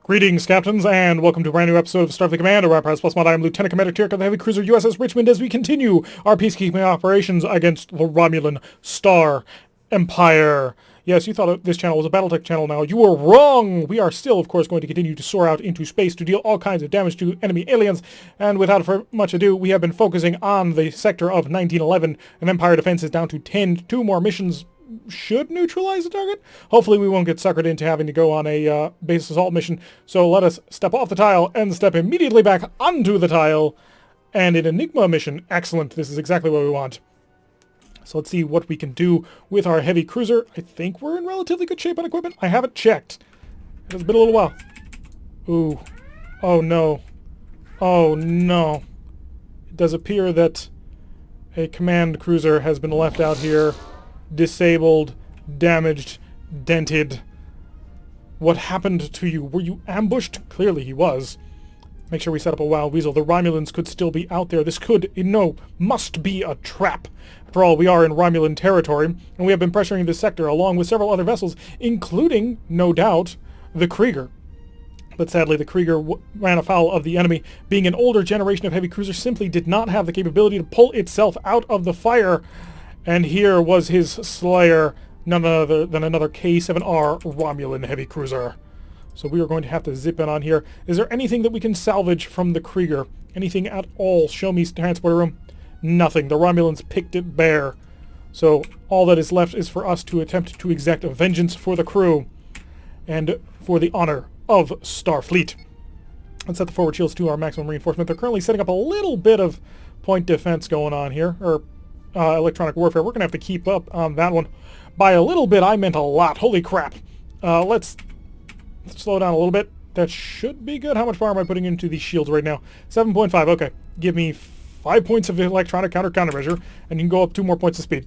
Greetings, Captains, and welcome to a brand new episode of Starfleet Command, Orion Pirates Plus Mod. I am Lieutenant Commander Tirk of the Heavy Cruiser USS Richmond as we continue our peacekeeping operations against the Romulan Star Empire. Yes, you thought this channel was a Battletech channel now. You were wrong! We are still, of course, going to continue to soar out into space to deal all kinds of damage to enemy aliens, and without much ado, we have been focusing on the sector of 1911, and Empire defense is down to 10. 2 more missions should neutralize the target. Hopefully we won't get suckered into having to go on a base assault mission. So let us step off the tile and step immediately back onto the tile. And an Enigma mission. Excellent. This is exactly what we want. So let's see what we can do with our heavy cruiser. I think we're in relatively good shape on equipment. I haven't checked. It's been a little while. Ooh. Oh no. Oh no. It does appear that a command cruiser has been left out here. Disabled, damaged, dented. What happened to you? Were you ambushed? Clearly he was. Make sure we set up a wild weasel. The Romulans could still be out there. This must be a trap. After all, we are in Romulan territory, and we have been pressuring this sector along with several other vessels, including, no doubt, the Krieger. But sadly, the Krieger ran afoul of the enemy. Being an older generation of heavy cruisers, simply did not have the capability to pull itself out of the fire. And here was his slayer, none other than another K-7R Romulan heavy cruiser. So we are going to have to zip in on here. Is there anything that we can salvage from the Krieger? Anything at all? Show me transporter room. Nothing. The Romulans picked it bare. So all that is left is for us to attempt to exact vengeance for the crew and for the honor of Starfleet. Let's set the forward shields to our maximum reinforcement. They're currently setting up a little bit of point defense going on here, or electronic warfare. We're going to have to keep up on that one. By a little bit, I meant a lot. Holy crap. Let's slow down a little bit. That should be good. How much power am I putting into these shields right now? 7.5. Okay. Give me 5 points of electronic countermeasure, and you can go up 2 more points of speed.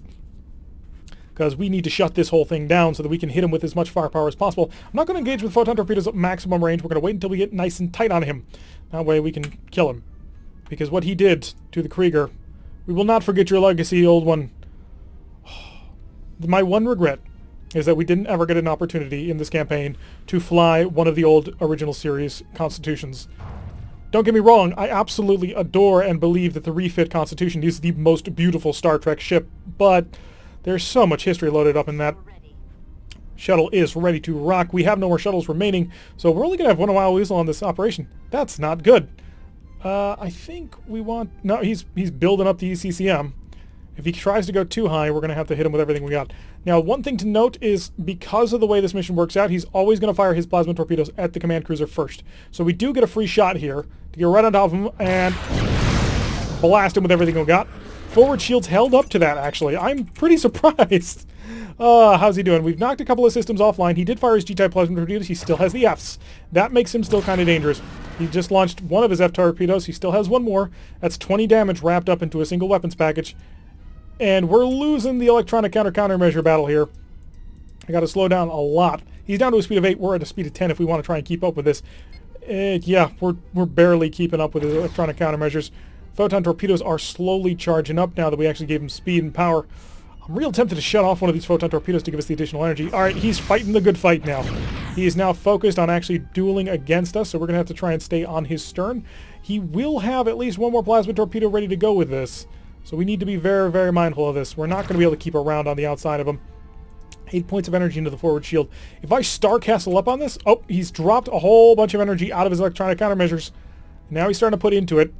Because we need to shut this whole thing down so that we can hit him with as much firepower as possible. I'm not going to engage with photon torpedoes at maximum range. We're going to wait until we get nice and tight on him. That way we can kill him. Because what he did to the Krieger, we will not forget your legacy, old one. My one regret is that we didn't ever get an opportunity in this campaign to fly one of the old original series Constitutions. Don't get me wrong, I absolutely adore and believe that the refit Constitution is the most beautiful Star Trek ship, but there's so much history loaded up in that. Shuttle is ready to rock. We have no more shuttles remaining, so we're only going to have one wild weasel on this operation. That's not good. I think we want... No, he's building up the ECCM. If he tries to go too high, we're going to have to hit him with everything we got. Now, one thing to note is, because of the way this mission works out, he's always going to fire his plasma torpedoes at the command cruiser first. So we do get a free shot here to get right on top of him and blast him with everything we got. Forward shields held up to that, actually. I'm pretty surprised. How's he doing? We've knocked a couple of systems offline. He did fire his G-type plasma torpedoes. He still has the Fs. That makes him still kind of dangerous. He just launched one of his F torpedoes. He still has one more. That's 20 damage wrapped up into a single weapons package. And we're losing the electronic countermeasure battle here. I got to slow down a lot. He's down to a speed of 8. We're at a speed of 10 if we want to try and keep up with this. Yeah, we're barely keeping up with his electronic countermeasures. Photon torpedoes are slowly charging up now that we actually gave him speed and power. I'm real tempted to shut off one of these photon torpedoes to give us the additional energy. Alright, he's fighting the good fight now. He is now focused on actually dueling against us, so we're going to have to try and stay on his stern. He will have at least one more plasma torpedo ready to go with this. So we need to be very, very mindful of this. We're not going to be able to keep around on the outside of him. 8 points of energy into the forward shield. If I Star Castle up on this... Oh, he's dropped a whole bunch of energy out of his electronic countermeasures. Now he's starting to put into it.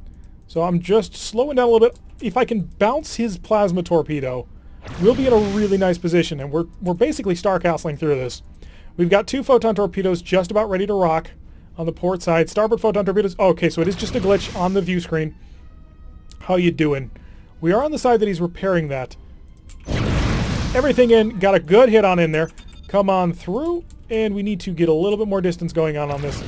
So I'm just slowing down a little bit. If I can bounce his plasma torpedo, we'll be in a really nice position. And we're basically Star Castling through this. We've got 2 photon torpedoes just about ready to rock on the port side. Starboard photon torpedoes. Okay, so it is just a glitch on the view screen. How you doing? We are on the side that he's repairing that. Everything in. Got a good hit on in there. Come on through. And we need to get a little bit more distance going on this.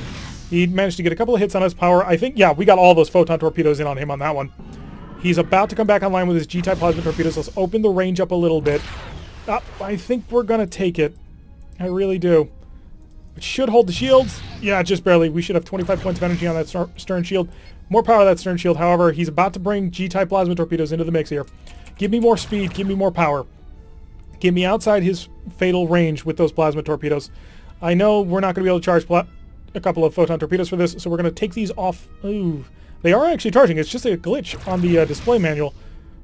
He managed to get a couple of hits on his power. I think, yeah, we got all those photon torpedoes in on him on that one. He's about to come back online with his G-type plasma torpedoes. Let's open the range up a little bit. I think we're going to take it. I really do. It should hold the shields. Yeah, just barely. We should have 25 points of energy on that stern shield. More power of that stern shield. However, he's about to bring G-type plasma torpedoes into the mix here. Give me more speed. Give me more power. Get me outside his fatal range with those plasma torpedoes. I know we're not going to be able to charge a couple of photon torpedoes for this, so we're going to take these off. Ooh, they are actually charging. It's just a glitch on the display manual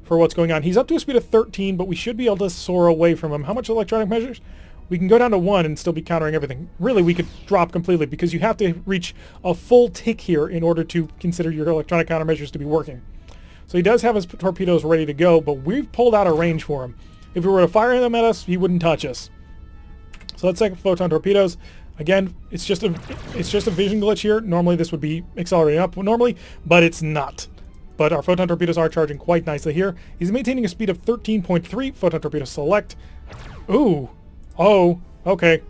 for what's going on. He's up to a speed of 13, but we should be able to soar away from him. How much electronic measures? We can go down to 1 and still be countering everything. Really, we could drop completely because you have to reach a full tick here in order to consider your electronic countermeasures to be working. So he does have his torpedoes ready to go, but we've pulled out a range for him. If we were to fire them at us, he wouldn't touch us. So let's take photon torpedoes. Again, it's just a vision glitch here. Normally this would be accelerating up normally, but it's not. But our photon torpedoes are charging quite nicely here. He's maintaining a speed of 13.3. Photon torpedo select. Ooh. Oh, okay.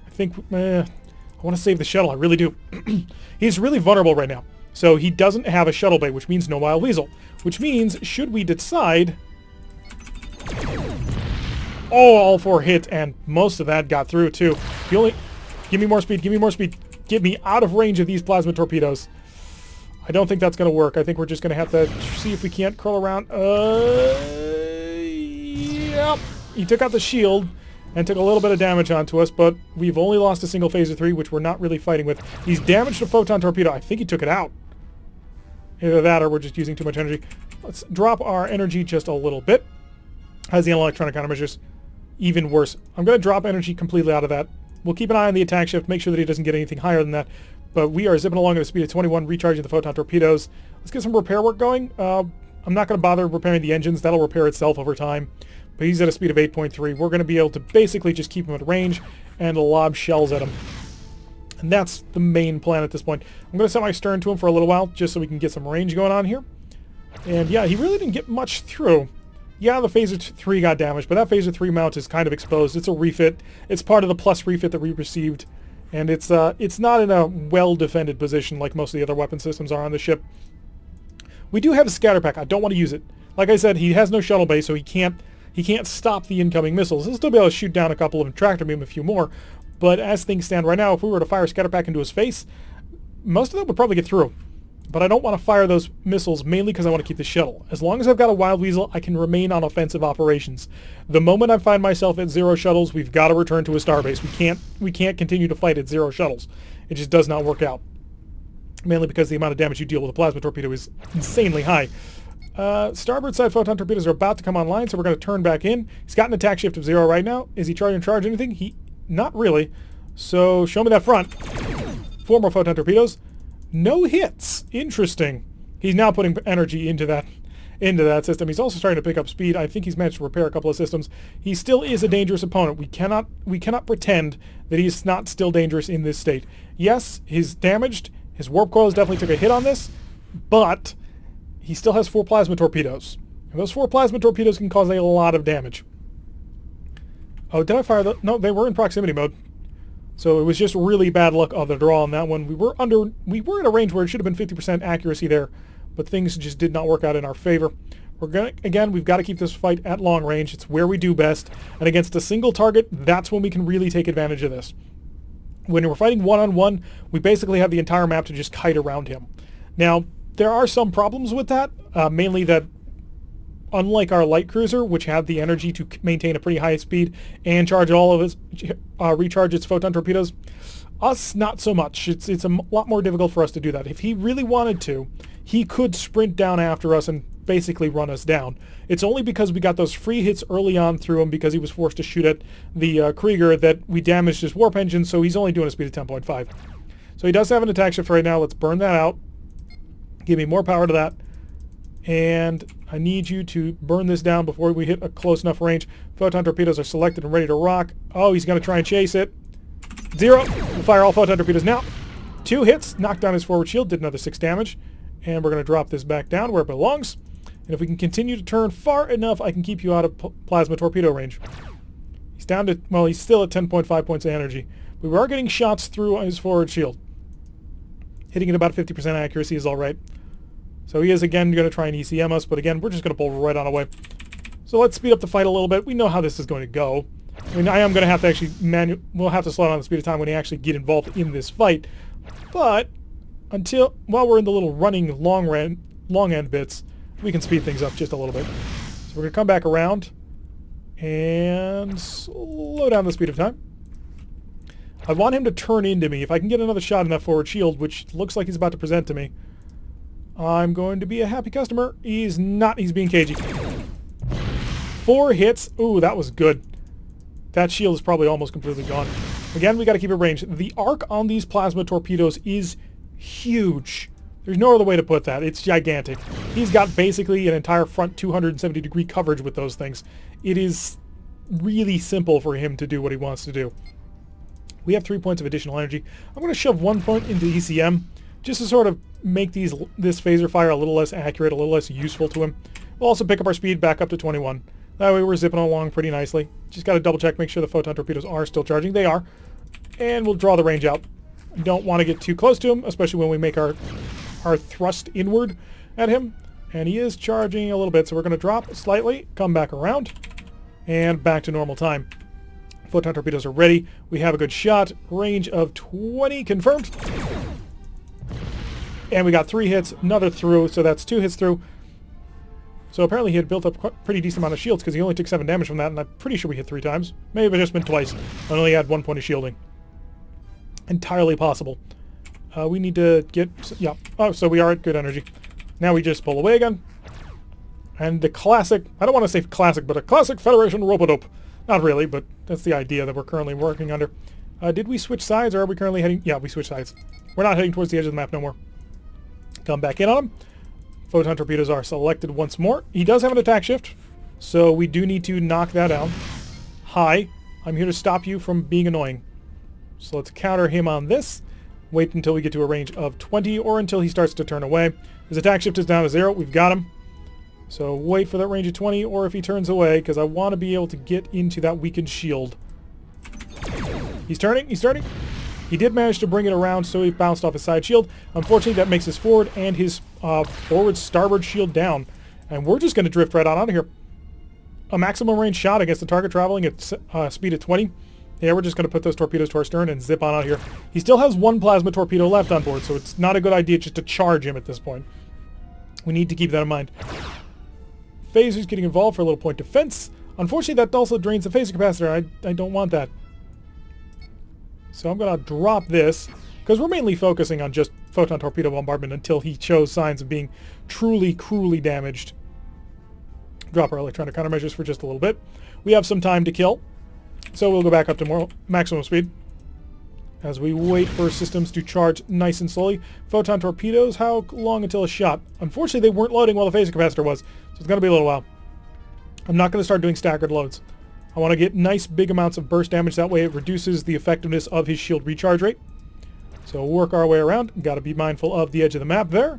I think I want to save the shuttle. I really do. He's really vulnerable right now. So he doesn't have a shuttle bay, which means no wild weasel. Which means, should we decide... Oh, all 4 hit, and most of that got through, too. The only... Give me more speed, give me more speed. Get me out of range of these plasma torpedoes. I don't think that's going to work. I think we're just going to have to see if we can't curl around. Yep. He took out the shield and took a little bit of damage onto us, but we've only lost a single phaser 3, which we're not really fighting with. He's damaged a photon torpedo. I think he took it out. Either that or we're just using too much energy. Let's drop our energy just a little bit. Has the electronic countermeasures. Even worse. I'm going to drop energy completely out of that. We'll keep an eye on the attack shift, make sure that he doesn't get anything higher than that. But we are zipping along at a speed of 21, recharging the photon torpedoes. Let's get some repair work going. I'm not going to bother repairing the engines. That'll repair itself over time. But he's at a speed of 8.3. We're going to be able to basically just keep him at range and lob shells at him. And that's the main plan at this point. I'm going to set my stern to him for a little while, just so we can get some range going on here. And yeah, he really didn't get much through. Yeah, the phaser 3 got damaged, but that phaser 3 mount is kind of exposed. It's a refit. It's part of the plus refit that we received. And it's not in a well-defended position like most of the other weapon systems are on the ship. We do have a scatter pack. I don't want to use it. Like I said, he has no shuttle bay, so he can't stop the incoming missiles. He'll still be able to shoot down a couple of them, tractor beam a few more. But as things stand right now, if we were to fire a scatter pack into his face, most of them would probably get through. But I don't want to fire those missiles mainly because I want to keep the shuttle. As long as I've got a wild weasel, I can remain on offensive operations. The moment I find myself at 0 shuttles, we've got to return to a starbase. We can't continue to fight at 0 shuttles. It just does not work out. Mainly because the amount of damage you deal with a plasma torpedo is insanely high. Starboard side photon torpedoes are about to come online, so we're going to turn back in. He's got an attack shift of 0 right now. Is he trying to charge anything? Not really. So show me that front. 4 more photon torpedoes. No hits. Interesting. He's now putting energy into that system. He's also starting to pick up speed. I think he's managed to repair a couple of systems. He still is a dangerous opponent. We cannot pretend that he's not still dangerous in this state. Yes, he's damaged. His warp coils definitely took a hit on this, but he still has 4 plasma torpedoes. And those 4 plasma torpedoes can cause a lot of damage. Oh, did I fire the... No, they were in proximity mode. So it was just really bad luck of the draw on that one. We were in a range where it should have been 50% accuracy there, but things just did not work out in our favor. We've got to keep this fight at long range. It's where we do best. And against a single target, that's when we can really take advantage of this. When we're fighting one-on-one, we basically have the entire map to just kite around him. Now, there are some problems with that, mainly that unlike our light cruiser, which had the energy to maintain a pretty high speed and recharge its photon torpedoes, us not so much. It's a lot more difficult for us to do that. If he really wanted to, he could sprint down after us and basically run us down. It's only because we got those free hits early on through him because he was forced to shoot at the Krieger that we damaged his warp engine, so he's only doing a speed of 10.5. So he does have an attack shift right now. Let's burn that out. Give me more power to that. And I need you to burn this down before we hit a close enough range. Photon torpedoes are selected and ready to rock. Oh, he's going to try and chase it. 0. We'll fire all photon torpedoes now. 2 hits. Knocked down his forward shield. Did another 6 damage. And we're going to drop this back down where it belongs. And if we can continue to turn far enough, I can keep you out of plasma torpedo range. He's down to... Well, he's still at 10.5 points of energy. We are getting shots through his forward shield. Hitting at about 50% accuracy is all right. So he is again going to try and ECM us, but again, we're just going to pull right on away. So let's speed up the fight a little bit. We know how this is going to go. I mean, I am going to have to actually we'll have to slow down the speed of time when we actually get involved in this fight. But while we're in the little running long end bits, we can speed things up just a little bit. So we're going to come back around and slow down the speed of time. I want him to turn into me. If I can get another shot in that forward shield, which looks like he's about to present to me, I'm going to be a happy customer. He's not. He's being cagey. 4 hits. Ooh, that was good. That shield is probably almost completely gone. Again, we got to keep it ranged. The arc on these plasma torpedoes is huge. There's no other way to put that. It's gigantic. He's got basically an entire front 270-degree coverage with those things. It is really simple for him to do what he wants to do. We have 3 points of additional energy. I'm going to shove 1 point into ECM just to sort of make this phaser fire a little less accurate, a little less useful to him. We'll also pick up our speed back up to 21. That way we're zipping along pretty nicely. Just got to double check, make sure the photon torpedoes are still charging. They are. And we'll draw the range out. Don't want to get too close to him, especially when we make our thrust inward at him. And he is charging a little bit, so we're going to drop slightly, come back around, and back to normal time. Photon torpedoes are ready. We have a good shot. Range of 20 confirmed. And we got 3 hits, another through, so that's 2 hits through. So apparently he had built up a pretty decent amount of shields because he only took 7 damage from that, and I'm pretty sure we hit 3 times. Maybe it's just been twice. I only had 1 point of shielding. Entirely possible. We need to get... Yeah. Oh, so we are at good energy. Now we just pull away again. And the classic... I don't want to say classic, but a classic Federation Robodope. Not really, but that's the idea that we're currently working under. Did we switch sides, or are we currently heading... Yeah, we switched sides. We're not heading towards the edge of the map no more. Come back in on him. Photon torpedoes are selected once more. He does have an attack shift, so we do need to knock that down. Hi, I'm here to stop you from being annoying. So let's counter him on this. Wait until we get to a range of 20 or until he starts to turn away. His attack shift is down to 0. We've got him. So wait for that range of 20 or if he turns away, because I want to be able to get into that weakened shield. He's turning. He's turning. He did manage to bring it around, so he bounced off his side shield. Unfortunately, that makes his forward and his forward starboard shield down. And we're just going to drift right on out of here. A maximum range shot against the target traveling at speed of 20. Yeah, we're just going to put those torpedoes to our stern and zip on out here. He still has 1 plasma torpedo left on board, so it's not a good idea just to charge him at this point. We need to keep that in mind. Phaser's getting involved for a little point defense. Unfortunately, that also drains the phaser capacitor. I don't want that. So I'm going to drop this, because we're mainly focusing on just photon torpedo bombardment until he shows signs of being truly, cruelly damaged. Drop our electronic countermeasures for just a little bit. We have some time to kill, so we'll go back up to more maximum speed. As we wait for systems to charge nice and slowly. Photon torpedoes, how long until a shot? Unfortunately, they weren't loading while the phaser capacitor was, so it's going to be a little while. I'm not going to start doing staggered loads. I want to get nice big amounts of burst damage. That way it reduces the effectiveness of his shield recharge rate. So we'll work our way around. Got to be mindful of the edge of the map there.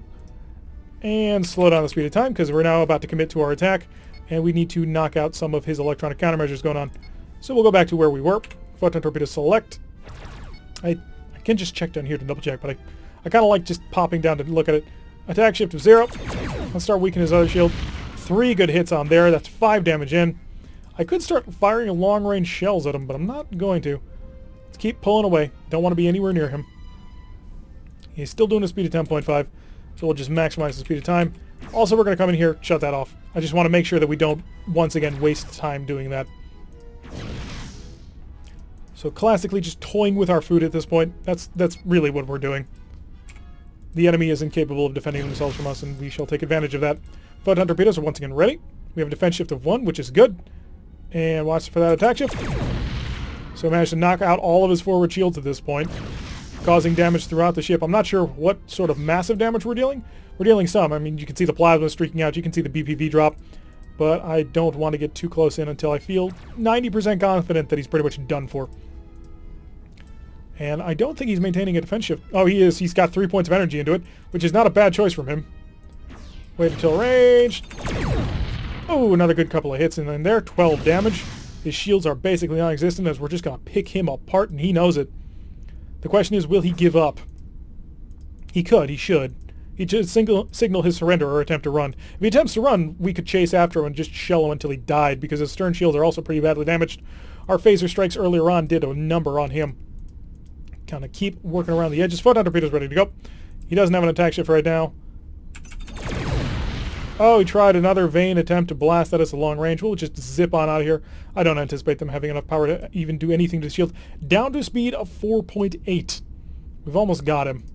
And slow down the speed of time because we're now about to commit to our attack. And we need to knock out some of his electronic countermeasures going on. So we'll go back to where we were. Photon torpedo select. I can just check down here to double check, but I kind of like just popping down to look at it. Attack shift of 0. Let's start weakening his other shield. 3 good hits on there. That's 5 damage in. I could start firing long-range shells at him, but I'm not going to. Let's keep pulling away. Don't want to be anywhere near him. He's still doing a speed of 10.5, so we'll just maximize the speed of time. Also, we're going to come in here, shut that off. I just want to make sure that we don't, once again, waste time doing that. So classically, just toying with our food at this point. That's really what we're doing. The enemy is incapable of defending themselves from us, and we shall take advantage of that. Photon torpedoes are once again ready. We have a defense shift of 1, which is good. And watch for that attack shift. So I managed to knock out all of his forward shields at this point, causing damage throughout the ship. I'm not sure what sort of massive damage we're dealing. We're dealing some. I mean, you can see the plasma streaking out. You can see the BPV drop. But I don't want to get too close in until I feel 90% confident that he's pretty much done for. And I don't think he's maintaining a defense shift. Oh, he is. He's got 3 points of energy into it, which is not a bad choice from him. Wait until range. Oh, another good couple of hits in there. 12 damage. His shields are basically non-existent as we're just going to pick him apart, and he knows it. The question is, will he give up? He could. He should. He should signal his surrender or attempt to run. If he attempts to run, we could chase after him and just shell him until he died because his stern shields are also pretty badly damaged. Our phaser strikes earlier on did a number on him. Kind of keep working around the edges. Photon torpedoes ready to go. He doesn't have an attack shift right now. Oh, he tried another vain attempt to blast at us at long range. We'll just zip on out of here. I don't anticipate them having enough power to even do anything to the shield. Down to speed of 4.8. We've almost got him.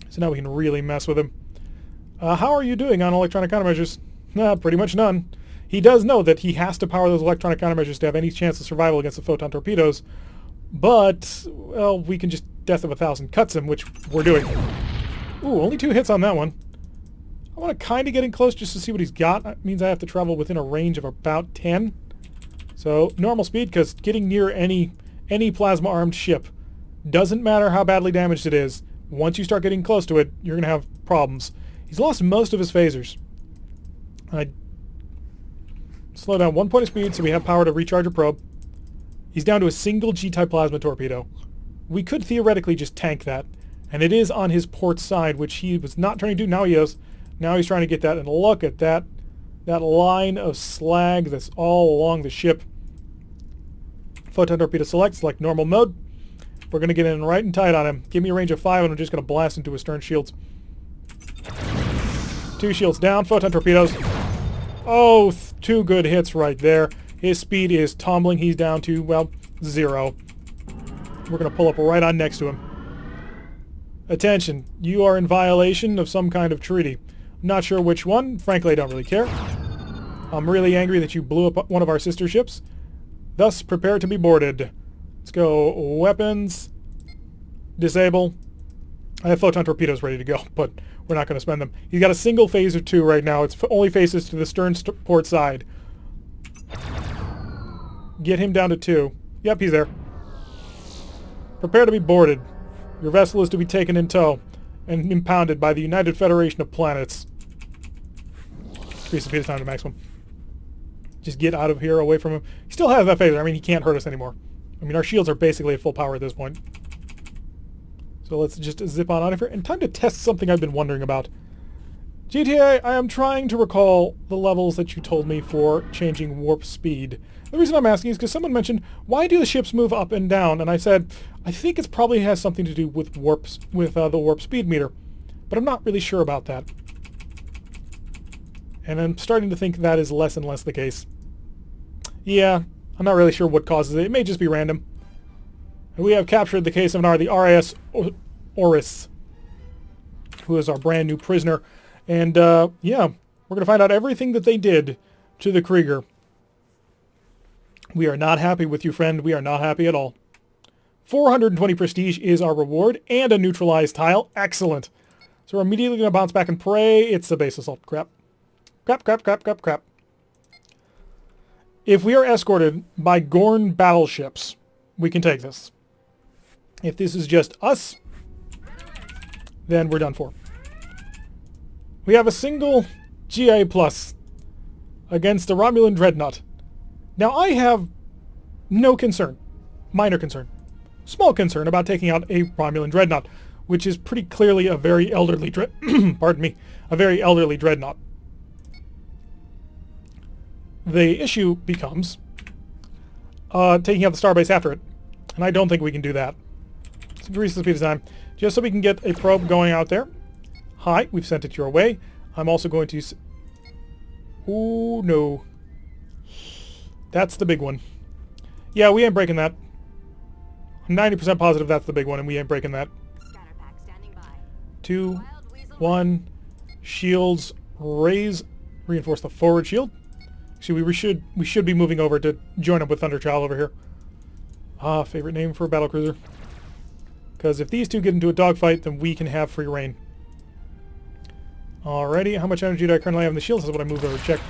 So now we can really mess with him. How are you doing on electronic countermeasures? Pretty much none. He does know that he has to power those electronic countermeasures to have any chance of survival against the photon torpedoes. But, well, we can just Death of 1,000 cuts him, which we're doing. Ooh, only 2 hits on that one. I want to kind of get in close just to see what he's got. That means I have to travel within a range of about 10. So, normal speed, because getting near any plasma-armed ship doesn't matter how badly damaged it is. Once you start getting close to it, you're going to have problems. He's lost most of his phasers. I slow down 1 point of speed so we have power to recharge a probe. He's down to a single G-type plasma torpedo. We could theoretically just tank that. And it is on his port side, which he was not trying to do. Now he is. Now he's trying to get that. And look at that. That line of slag that's all along the ship. Photon torpedo select normal mode. We're going to get in right and tight on him. Give me a range of 5 and I'm just going to blast into his stern shields. 2 shields down. Photon torpedoes. Oh, 2 good hits right there. His speed is tumbling. He's down to, well, 0. We're going to pull up right on next to him. Attention, you are in violation of some kind of treaty. I'm not sure which one. Frankly, I don't really care. I'm really angry that you blew up one of our sister ships. Thus, prepare to be boarded. Let's go weapons, disable. I have photon torpedoes ready to go, but we're not going to spend them. He's got a single phaser 2 right now. It's only faces to the stern port side. Get him down to 2. Yep, he's there. Prepare to be boarded. Your vessel is to be taken in tow and impounded by the United Federation of Planets. Increase the speed of time to maximum. Just get out of here, away from him. He still has that phaser. I mean, he can't hurt us anymore. I mean, our shields are basically at full power at this point. So let's just zip on out of here. And time to test something I've been wondering about. GTA, I am trying to recall the levels that you told me for changing warp speed. The reason I'm asking is because someone mentioned, why do the ships move up and down? And I said, I think it probably has something to do with the warp speed meter. But I'm not really sure about that. And I'm starting to think that is less and less the case. Yeah, I'm not really sure what causes it. It may just be random. And we have captured the K7R, the RIS Oris, who is our brand new prisoner. And, yeah, we're going to find out everything that they did to the Krieger. We are not happy with you, friend. We are not happy at all. 420 prestige is our reward, and a neutralized tile. Excellent. So we're immediately going to bounce back and pray it's the base assault. Crap. Crap, crap, crap, crap, crap. If we are escorted by Gorn battleships, we can take this. If this is just us, then we're done for. We have a single GA plus against a Romulan dreadnought. Now I have no concern, minor concern, small concern about taking out a Romulan dreadnought, which is pretty clearly a very elderly pardon me, a very elderly dreadnought. The issue becomes taking out the starbase after it, and I don't think we can do that. Let's increase the speed of time, just so we can get a probe going out there. Hi, we've sent it your way. I'm also going to... Oh, no. That's the big one. Yeah, we ain't breaking that. I'm 90% positive that's the big one, and we ain't breaking that. 2, 1, shields, raise, reinforce the forward shield. See, we should be moving over to join up with Thunderchild over here. Ah, favorite name for a battlecruiser. Because if these two get into a dogfight, then we can have free reign. Alrighty, how much energy do I currently have in the shields? That's what I moved over to check.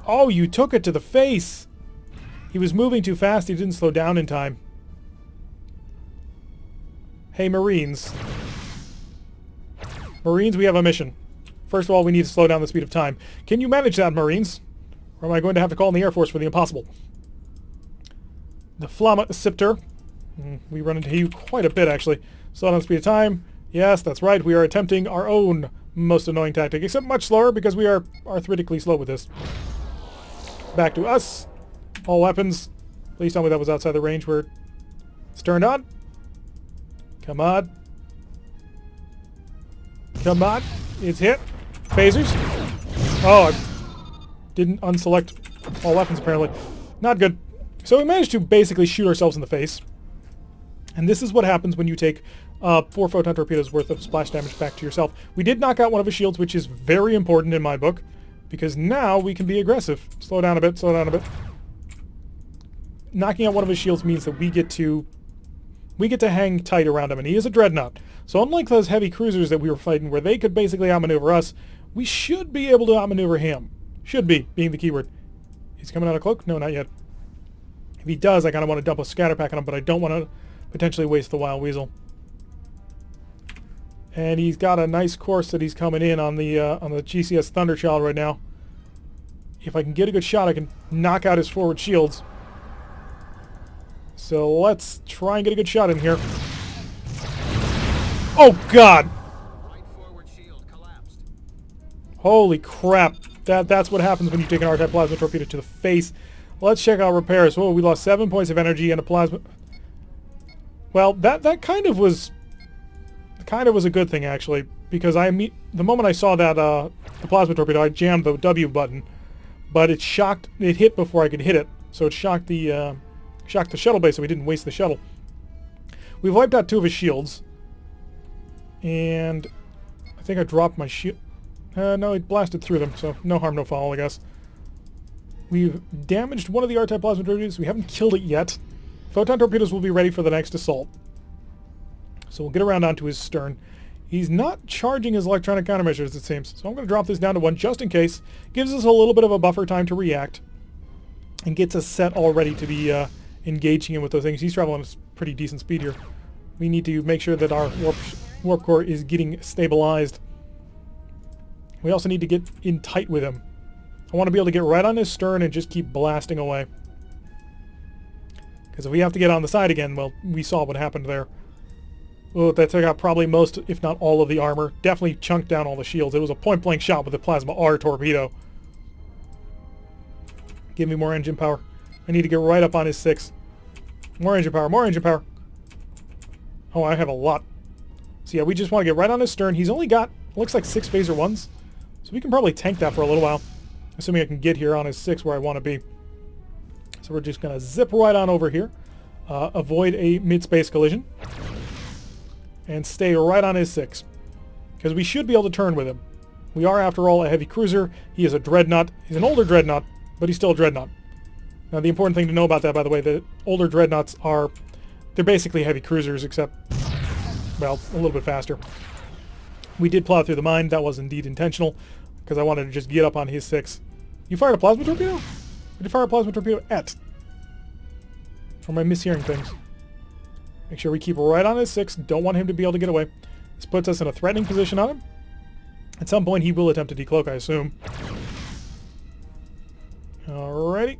Oh, you took it to the face! He was moving too fast, he didn't slow down in time. Hey, Marines. Marines, we have a mission. First of all, we need to slow down the speed of time. Can you manage that, Marines? Or am I going to have to call in the Air Force for the impossible? The Flamma Scepter. We run into you quite a bit, actually. Slow down the speed of time. Yes, that's right. We are attempting our own most annoying tactic, except much slower because we are arithmetically slow with this. Back to us. All weapons. Please tell me that was outside the range where it's turned on. Come on. Come on. It's hit. Phasers. Oh, I didn't unselect all weapons apparently. Not good. So we managed to basically shoot ourselves in the face. And this is what happens when you take 4 photon torpedoes worth of splash damage back to yourself. We did knock out one of his shields, which is very important in my book, because now we can be aggressive. Slow down a bit, slow down a bit. Knocking out one of his shields means that we get to hang tight around him, and he is a dreadnought. So unlike those heavy cruisers that we were fighting where they could basically outmaneuver us, we should be able to outmaneuver him. Should be, being the keyword. He's coming out of cloak? No, not yet. If he does, I kind of want to dump a scatter pack on him, but I don't want to potentially waste the Wild Weasel. And he's got a nice course that he's coming in on the GCS Thunderchild right now. If I can get a good shot, I can knock out his forward shields. So let's try and get a good shot in here. Oh God! Right forward shield collapsed. Holy crap! That's what happens when you take an R-type plasma torpedo to the face. Let's check out repairs. Whoa, we lost 7 points of energy and a plasma. Well, that kind of was a good thing actually, because the moment I saw that the plasma torpedo, I jammed the W button, but it hit before I could hit it, so it shocked the shuttle base, so we didn't waste the shuttle. We've wiped out 2 of his shields, and I think I dropped my shield. No, it blasted through them, so no harm, no foul, I guess. We've damaged one of the R-type plasma torpedoes. We haven't killed it yet. Photon torpedoes will be ready for the next assault. So we'll get around onto his stern. He's not charging his electronic countermeasures, it seems. So I'm going to drop this down to 1 just in case. Gives us a little bit of a buffer time to react. And gets us set all ready to be engaging him with those things. He's traveling at a pretty decent speed here. We need to make sure that our warp core is getting stabilized. We also need to get in tight with him. I want to be able to get right on his stern and just keep blasting away. Because if we have to get on the side again, well, we saw what happened there. Oh, that took out probably most, if not all, of the armor. Definitely chunked down all the shields. It was a point-blank shot with a Plasma R torpedo. Give me more engine power. I need to get right up on his 6. More engine power, more engine power. Oh, I have a lot. So yeah, we just want to get right on his stern. He's only got, looks like 6 phaser 1s. So we can probably tank that for a little while. Assuming I can get here on his 6 where I want to be. So we're just going to zip right on over here. Avoid a mid-space collision. And stay right on his 6. Because we should be able to turn with him. We are, after all, a heavy cruiser. He is a dreadnought. He's an older dreadnought, but he's still a dreadnought. Now, the important thing to know about that, by the way, the older dreadnoughts are... They're basically heavy cruisers, except, well, a little bit faster. We did plow through the mine. That was indeed intentional, because I wanted to just get up on his 6. You fired a plasma torpedo? Or did you fire a plasma torpedo at? Or am I mishearing things? Make sure we keep right on his 6. Don't want him to be able to get away. This puts us in a threatening position on him. At some point he will attempt to decloak, I assume. Alrighty.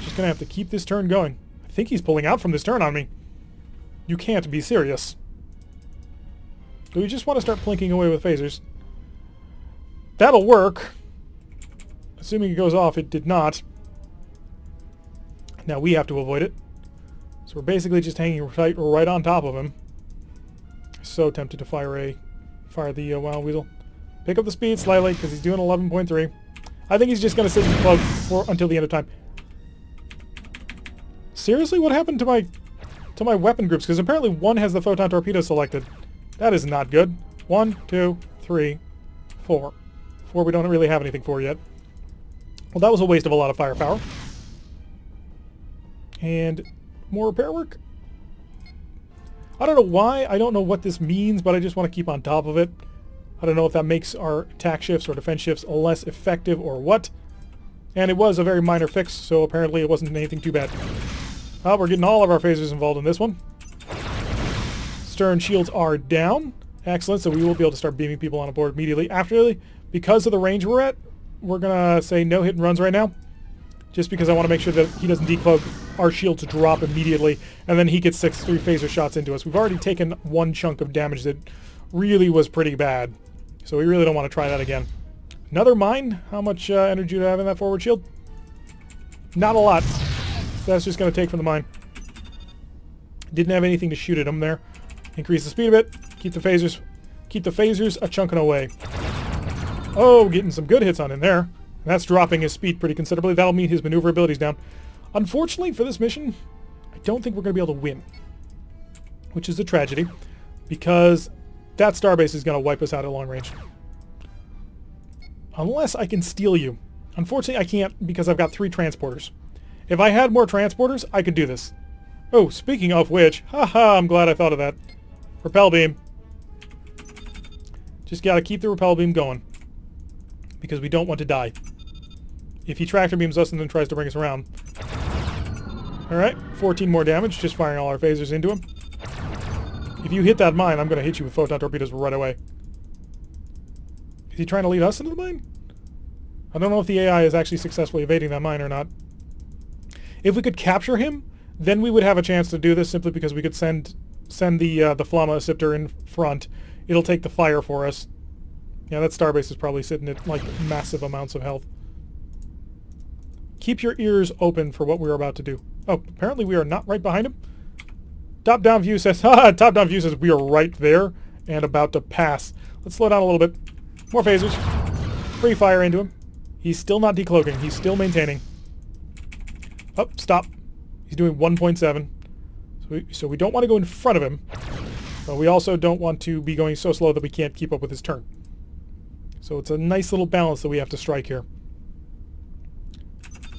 Just gonna have to keep this turn going. I think he's pulling out from this turn on me. You can't be serious. Do we just want to start plinking away with phasers? That'll work. Assuming it goes off, it did not. Now we have to avoid it. So we're basically just hanging right on top of him. So tempted to fire the Wild Weasel. Pick up the speed slightly because he's doing 11.3. I think he's just going to sit in cloak until the end of time. Seriously, what happened to my weapon groups? Because apparently 1 has the photon torpedo selected. That is not good. 1, 2, 3, 4. 4 we don't really have anything for yet. Well, that was a waste of a lot of firepower. And more repair work? I don't know why. I don't know what this means, but I just want to keep on top of it. I don't know if that makes our attack shifts or defense shifts less effective or what. And it was a very minor fix, so apparently it wasn't anything too bad. Well, we're getting all of our phasers involved in this one. Stern shields are down. Excellent, so we will be able to start beaming people on board immediately. Because of the range we're at, we're going to say no hit and runs right now. Just because I want to make sure that he doesn't decloak, our shields drop immediately, and then he gets 3 phaser shots into us. We've already taken 1 chunk of damage that really was pretty bad. So we really don't want to try that again. Another mine? How much energy do I have in that forward shield? Not a lot. So that's just going to take from the mine. Didn't have anything to shoot at him there. Increase the speed a bit. Keep the phasers a chunking away. Oh, getting some good hits on in there. That's dropping his speed pretty considerably. That'll mean his maneuverability's down. Unfortunately for this mission, I don't think we're going to be able to win. Which is a tragedy, because that starbase is going to wipe us out at long range. Unless I can steal you. Unfortunately, I can't because I've got 3 transporters. If I had more transporters, I could do this. Oh, speaking of which, haha, I'm glad I thought of that. Repel beam. Just got to keep the repel beam going, because we don't want to die. If he tractor beams us and then tries to bring us around. Alright, 14 more damage, just firing all our phasers into him. If you hit that mine, I'm going to hit you with photon torpedoes right away. Is he trying to lead us into the mine? I don't know if the AI is actually successfully evading that mine or not. If we could capture him, then we would have a chance to do this simply because we could send the Flamma Scepter in front. It'll take the fire for us. Yeah, that starbase is probably sitting at like massive amounts of health. Keep your ears open for what we're about to do. Oh, apparently we are not right behind him. Top-down view says, top-down view says we are right there and about to pass. Let's slow down a little bit. More phasers. Free fire into him. He's still not decloaking. He's still maintaining. Oh, stop. He's doing 1.7. So we don't want to go in front of him. But we also don't want to be going so slow that we can't keep up with his turn. So it's a nice little balance that we have to strike here.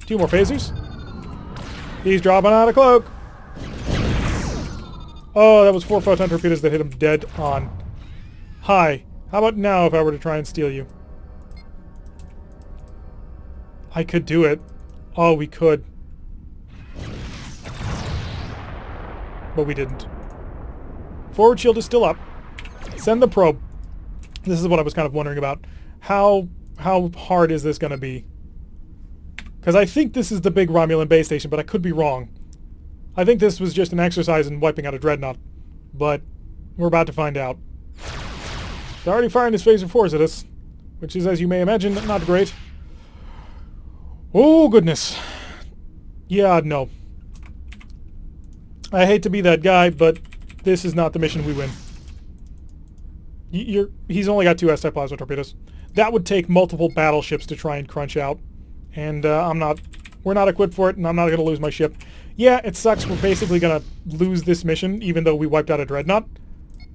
2 more phasers. He's dropping out of cloak. Oh, that was 4 photon torpedoes that hit him dead on. Hi. How about now if I were to try and steal you? I could do it. Oh, we could. But we didn't. Forward shield is still up. Send the probe. This is what I was kind of wondering about. How hard is this going to be? Because I think this is the big Romulan base station, but I could be wrong. I think this was just an exercise in wiping out a dreadnought. But we're about to find out. They're already firing his phaser 4s at us, which is, as you may imagine, not great. Oh, goodness. Yeah, no. I hate to be that guy, but this is not the mission we win. He's only got 2 S-type plasma torpedoes. That would take multiple battleships to try and crunch out. And we're not equipped for it, and I'm not going to lose my ship. Yeah, it sucks. We're basically going to lose this mission, even though we wiped out a dreadnought.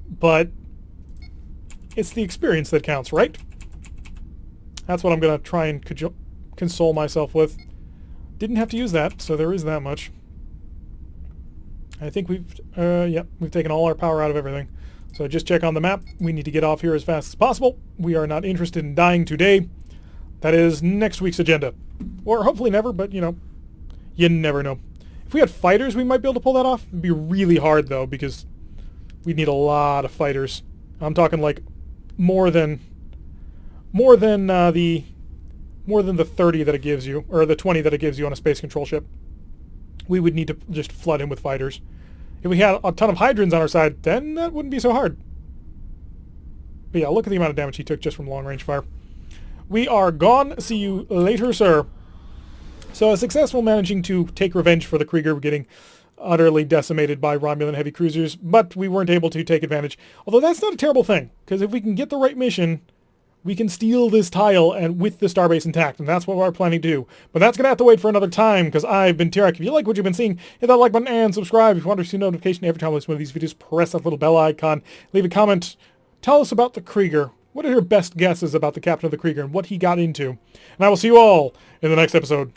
But it's the experience that counts, right? That's what I'm going to try and console myself with. Didn't have to use that, so there is that much. I think we've taken all our power out of everything. So just check on the map. We need to get off here as fast as possible. We are not interested in dying today. That is next week's agenda. Or hopefully never, but, you never know. If we had fighters, we might be able to pull that off. It'd be really hard, though, because we'd need a lot of fighters. I'm talking, like, more than the 30 that it gives you, or the 20 that it gives you on a space control ship. We would need to just flood him with fighters. If we had a ton of hydrants on our side, then that wouldn't be so hard. But yeah, look at the amount of damage he took just from long-range fire. We are gone. See you later, sir. So successful managing to take revenge for the Krieger getting utterly decimated by Romulan heavy cruisers, but we weren't able to take advantage. Although that's not a terrible thing, because if we can get the right mission, we can steal this tile and with the starbase intact, and that's what we're planning to do. But that's going to have to wait for another time, because I've been Tarek. If you like what you've been seeing, hit that like button and subscribe. If you want to receive notification every time I release one of these videos, press that little bell icon. Leave a comment. Tell us about the Krieger. What are your best guesses about the captain of the Krieger and what he got into? And I will see you all in the next episode.